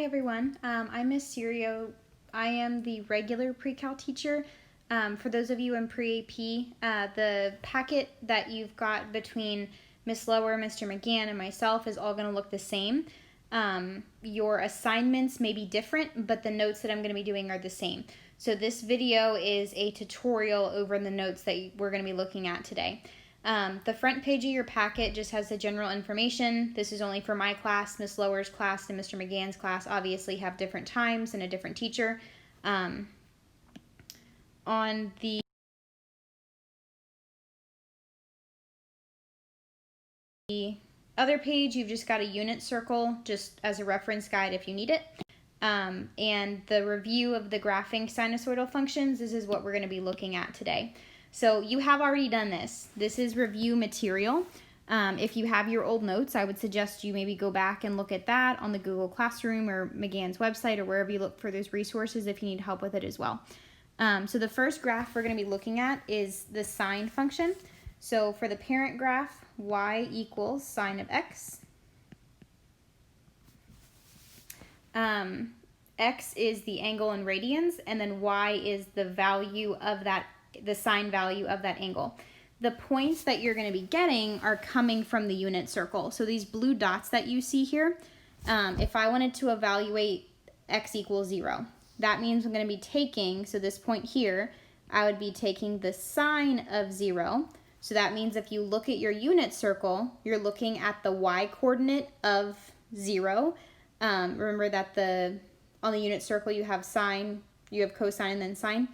everyone. I'm Miss Sirio. I am the regular pre-cal teacher. For those of you in pre-AP, the packet that you've got between Miss Lower, Mr. McGann, and myself is all going to look the same. Your assignments may be different, but the notes that I'm going to be doing are the same. So this video is a tutorial over the notes that we're going to be looking at today. The front page of your packet just has the general information. This is only for my class. Miss Lower's class and Mr. McGann's class obviously have different times and a different teacher. On the other page, you've just got a unit circle just as a reference guide if you need it. And the review of the graphing sinusoidal functions, this is what we're going to be looking at today. So you have already done this. This is review material. If you have your old notes, I would suggest you maybe go back and look at that on the Google Classroom or McGann's website or wherever you look for those resources if you need help with it as well. So the first graph we're going to be looking at is the sine function. So for the parent graph, y equals sine of x. X is the angle in radians, and then y is the value of that, the sine value of that angle. The points that you're going to be getting are coming from the unit circle. So these blue dots that you see here, if I wanted to evaluate x equals 0, that means I'm going to be taking, so this point here, I would be taking the sine of 0. So that means if you look at your unit circle, you're looking at the y coordinate of 0. Remember that on the unit circle you have sine, you have cosine and then sine.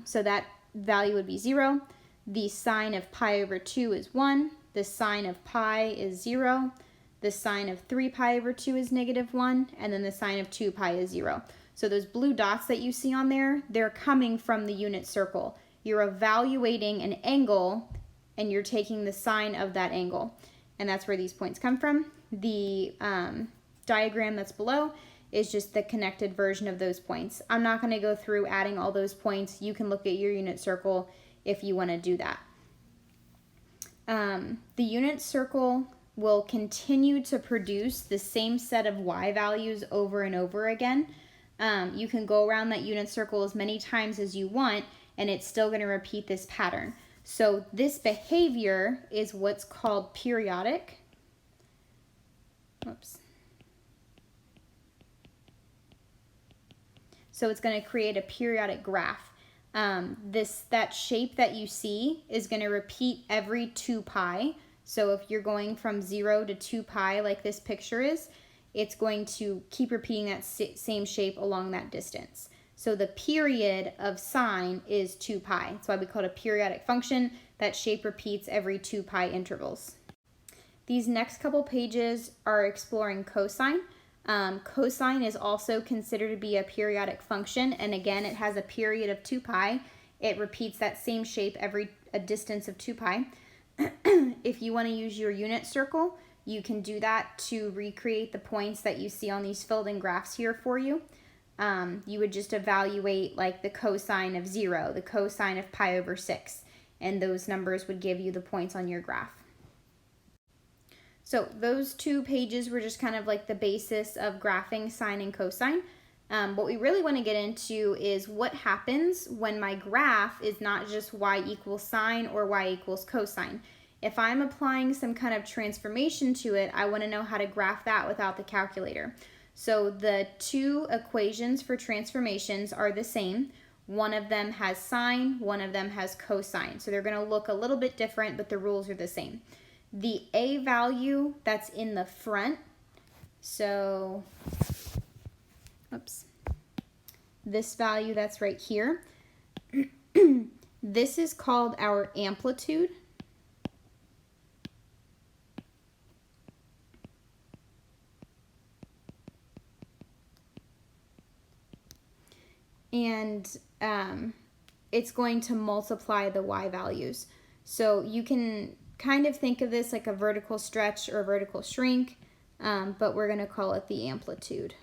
So that value would be 0. The sine of pi over 2 is 1. The sine of pi is 0. The sine of 3 pi over 2 is -1. And then the sine of 2 pi is 0. So those blue dots that you see on there, they're coming from the unit circle. You're evaluating an angle and you're taking the sine of that angle. And that's where these points come from. The diagram that's below is just the connected version of those points. I'm not going to go through adding all those points. You can look at your unit circle if you want to do that. The unit circle will continue to produce the same set of y values over and over again. You can go around that unit circle as many times as you want, and it's still going to repeat this pattern. So this behavior is what's called periodic. Oops. So it's going to create a periodic graph. That shape that you see is going to repeat every 2 pi. So if you're going from 0 to 2 pi like this picture is, it's going to keep repeating that same shape along that distance. So the period of sine is 2 pi. That's why we call it a periodic function. That shape repeats every 2 pi intervals. These next couple pages are exploring cosine. Cosine is also considered to be a periodic function, and again, it has a period of 2 pi. It repeats that same shape every a distance of 2 pi. If you want to use your unit circle, you can do that to recreate the points that you see on these filled in graphs here for you. You would just evaluate like the cosine of 0, the cosine of pi over 6, and those numbers would give you the points on your graph. So those 2 pages were just kind of like the basis of graphing sine and cosine. What we really want to get into is what happens when my graph is not just y equals sine or y equals cosine. If I'm applying some kind of transformation to it, I want to know how to graph that without the calculator. So the 2 equations for transformations are the same. One of them has sine, one of them has cosine. So they're going to look a little bit different, but the rules are the same. The a value that's in the front, so, oops, this value that's right here, this is called our amplitude. And it's going to multiply the y values. So you can kind of think of this like a vertical stretch or a vertical shrink, but we're going to call it the amplitude.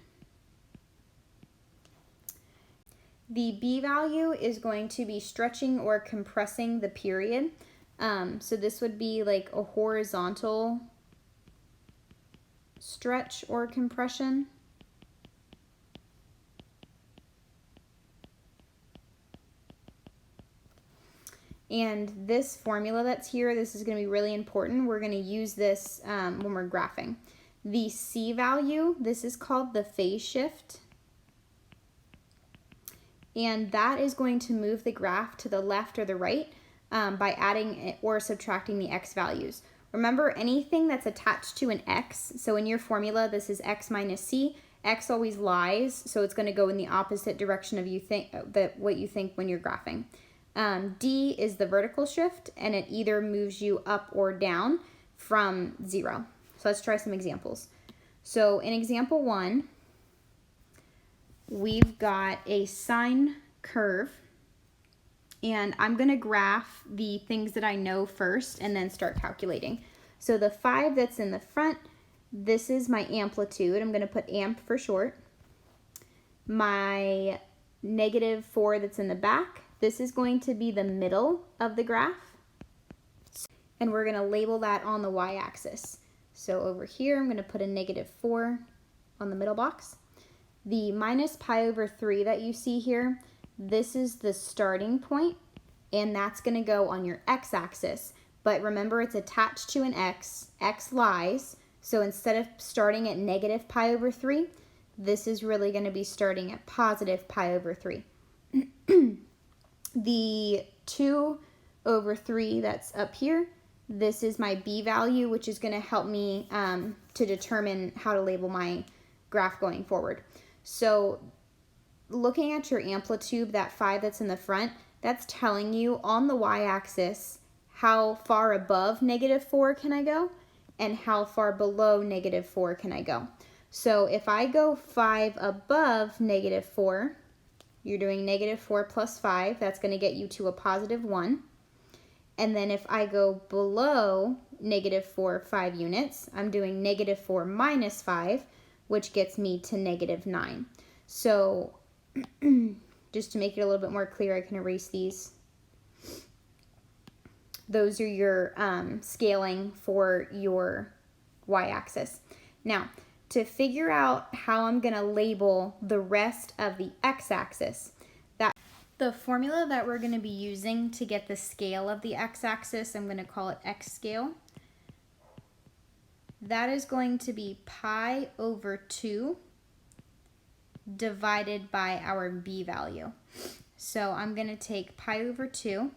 The b value is going to be stretching or compressing the period. So this would be like a horizontal stretch or compression. And this formula that's here, this is going to be really important. We're going to use this when we're graphing. The C value, this is called the phase shift. And that is going to move the graph to the left or the right by adding or subtracting the X values. Remember, anything that's attached to an X, so in your formula, this is X minus C, X always lies, so it's going to go in the opposite direction of what you think when you're graphing. D is the vertical shift, and it either moves you up or down from 0. So let's try some examples. So in example 1, we've got a sine curve, and I'm going to graph the things that I know first and then start calculating. So the 5 that's in the front, this is my amplitude. I'm going to put amp for short. My -4 that's in the back, this is going to be the middle of the graph. And we're going to label that on the y-axis. So over here, I'm going to put a -4 on the middle box. The minus pi over 3 that you see here, this is the starting point, and that's going to go on your x-axis. But remember, it's attached to an x. X lies. So instead of starting at negative pi over 3, this is really going to be starting at positive pi over 3. The 2 over 3 that's up here, this is my b value, which is going to help me to determine how to label my graph going forward. So looking at your amplitude, that 5 that's in the front, that's telling you on the y-axis how far above -4 can I go and how far below -4 can I go. So if I go 5 above -4, you're doing -4 plus 5, that's going to get you to a +1. And then if I go below -4 5 units, I'm doing -4 minus 5, which gets me to -9. So just to make it a little bit more clear, I can erase these. Those are your scaling for your y-axis. Now, to figure out how I'm going to label the rest of the x-axis, the formula that we're going to be using to get the scale of the x-axis, I'm going to call it x scale. That is going to be pi over 2 divided by our b value. So I'm going to take pi over 2.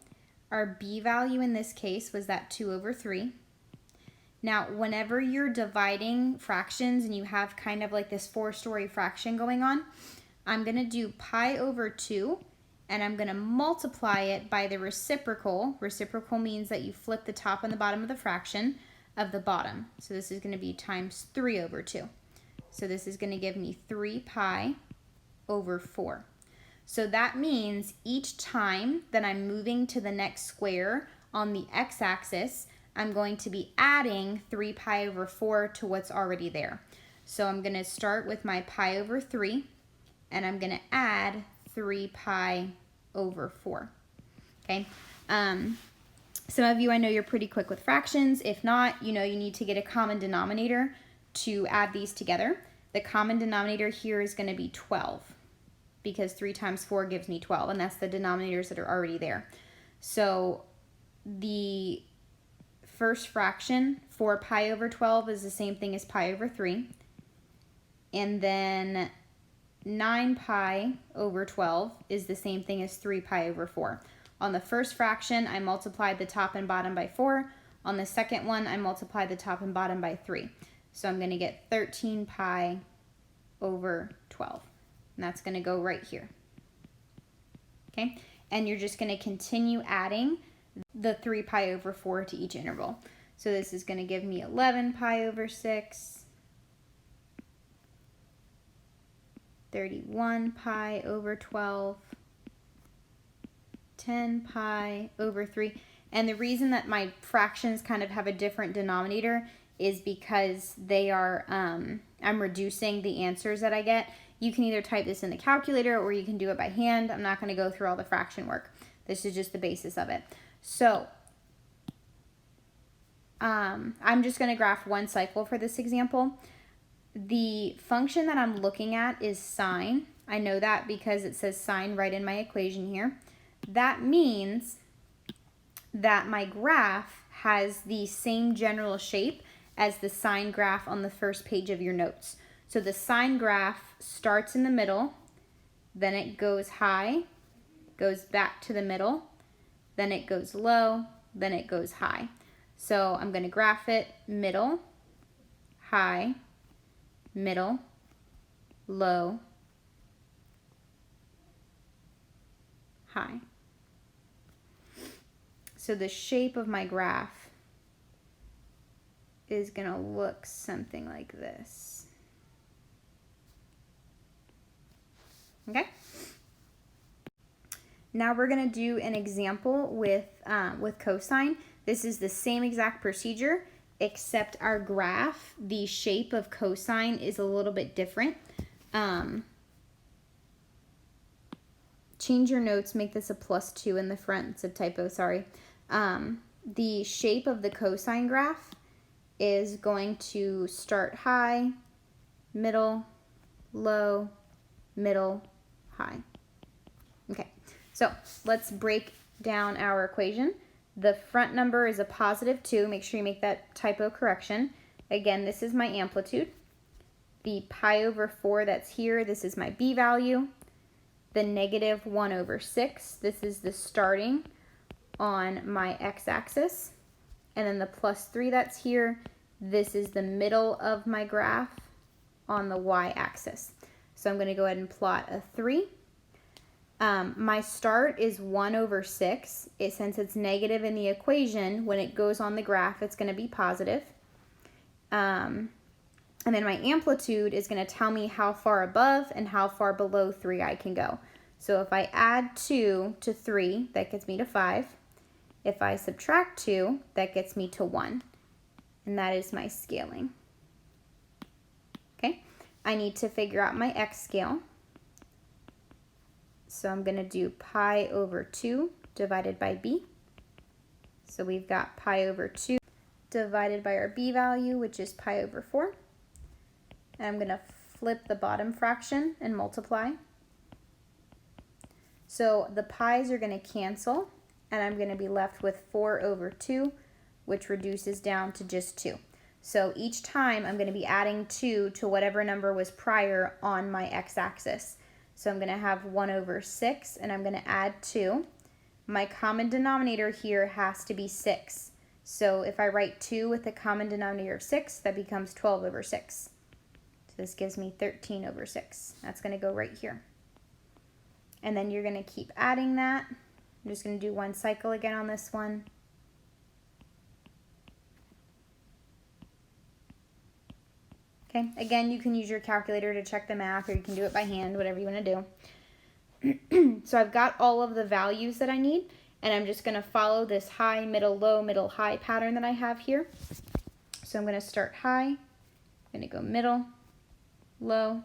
Our b value in this case was that 2 over 3. Now, whenever you're dividing fractions and you have kind of like this 4-story fraction going on, I'm going to do pi over 2, and I'm going to multiply it by the reciprocal. Reciprocal means that you flip the top and the bottom of the fraction of the bottom. So this is going to be times 3 over 2. So this is going to give me 3 pi over 4. So that means each time that I'm moving to the next square on the x-axis, I'm going to be adding 3 pi over 4 to what's already there. So I'm going to start with my pi over 3, and I'm going to add 3 pi over 4. Okay. Some of you, I know you're pretty quick with fractions. If not, you know you need to get a common denominator to add these together. The common denominator here is going to be 12. Because 3 times 4 gives me 12, and that's the denominators that are already there. So the first fraction, 4 pi over 12, is the same thing as pi over 3. And then 9 pi over 12 is the same thing as 3 pi over 4. On the first fraction, I multiplied the top and bottom by 4. On the second one, I multiplied the top and bottom by 3. So I'm going to get 13 pi over 12. And that's going to go right here. Okay? And you're just going to continue adding the 3 pi over 4 to each interval. So this is going to give me 11 pi over 6, 31 pi over 12, 10 pi over 3. And the reason that my fractions kind of have a different denominator is because they are, I'm reducing the answers that I get. You can either type this in the calculator or you can do it by hand. I'm not going to go through all the fraction work. This is just the basis of it. So I'm just going to graph one cycle for this example. The function that I'm looking at is sine. I know that because it says sine right in my equation here. That means that my graph has the same general shape as the sine graph on the first page of your notes. So the sine graph starts in the middle, then it goes high, goes back to the middle, then it goes low, then it goes high. So I'm going to graph it middle, high, middle, low, high. So the shape of my graph is going to look something like this. Okay? Now we're going to do an example with cosine. This is the same exact procedure, except our graph, the shape of cosine is a little bit different. Change your notes, make this a +2 in the front. It's a typo, sorry. The shape of the cosine graph is going to start high, middle, low, middle, high. Okay, so let's break down our equation. The front number is a +2. Make sure you make that typo correction. Again, this is my amplitude. The pi/4 that's here, this is my b value. The -1/6, this is the starting on my x-axis. And then the +3 that's here, this is the middle of my graph on the y-axis. So I'm going to go ahead and plot a 3. My start is 1/6. Since it's negative in the equation, when it goes on the graph, it's going to be positive. And then my amplitude is going to tell me how far above and how far below 3 I can go. So if I add 2 to 3, that gets me to 5. If I subtract 2, that gets me to 1. And that is my scaling. Okay, I need to figure out my x scale. So I'm going to do pi/2 divided by b. So we've got pi/2 divided by our b value, which is pi/4. And I'm going to flip the bottom fraction and multiply. So the pi's are going to cancel, and I'm going to be left with 4/2, which reduces down to just 2. So each time I'm going to be adding 2 to whatever number was prior on my x-axis. So I'm going to have 1/6, and I'm going to add 2. My common denominator here has to be 6. So if I write 2 with a common denominator of 6, that becomes 12/6. So this gives me 13/6. That's going to go right here. And then you're going to keep adding that. I'm just going to do one cycle again on this one. Okay, again, you can use your calculator to check the math, or you can do it by hand, whatever you want to do. So I've got all of the values that I need, and I'm just going to follow this high, middle, low, middle, high pattern that I have here. So I'm going to start high, I'm going to go middle, low,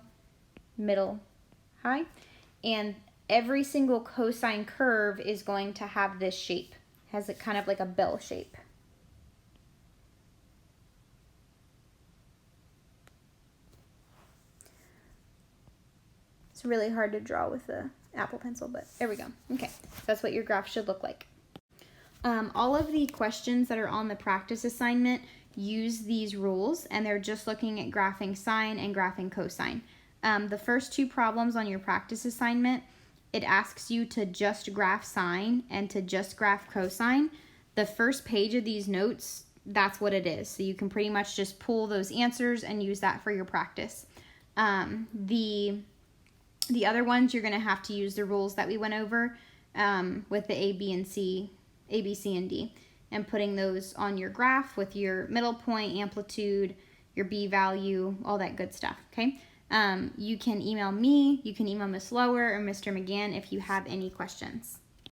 middle, high, and every single cosine curve is going to have this shape. It has a kind of like a bell shape. It's really hard to draw with the Apple Pencil, but there we go. Okay, so that's what your graph should look like. All of the questions that are on the practice assignment use these rules, and they're just looking at graphing sine and graphing cosine. The first two problems on your practice assignment, it asks you to just graph sine and to just graph cosine. The first page of these notes, that's what it is. So you can pretty much just pull those answers and use that for your practice. The other ones, you're going to have to use the rules that we went over with the A, B, C, and D, and putting those on your graph with your middle point, amplitude, your B value, all that good stuff, okay? You can email me, you can email Miss Lower or Mr. McGann if you have any questions.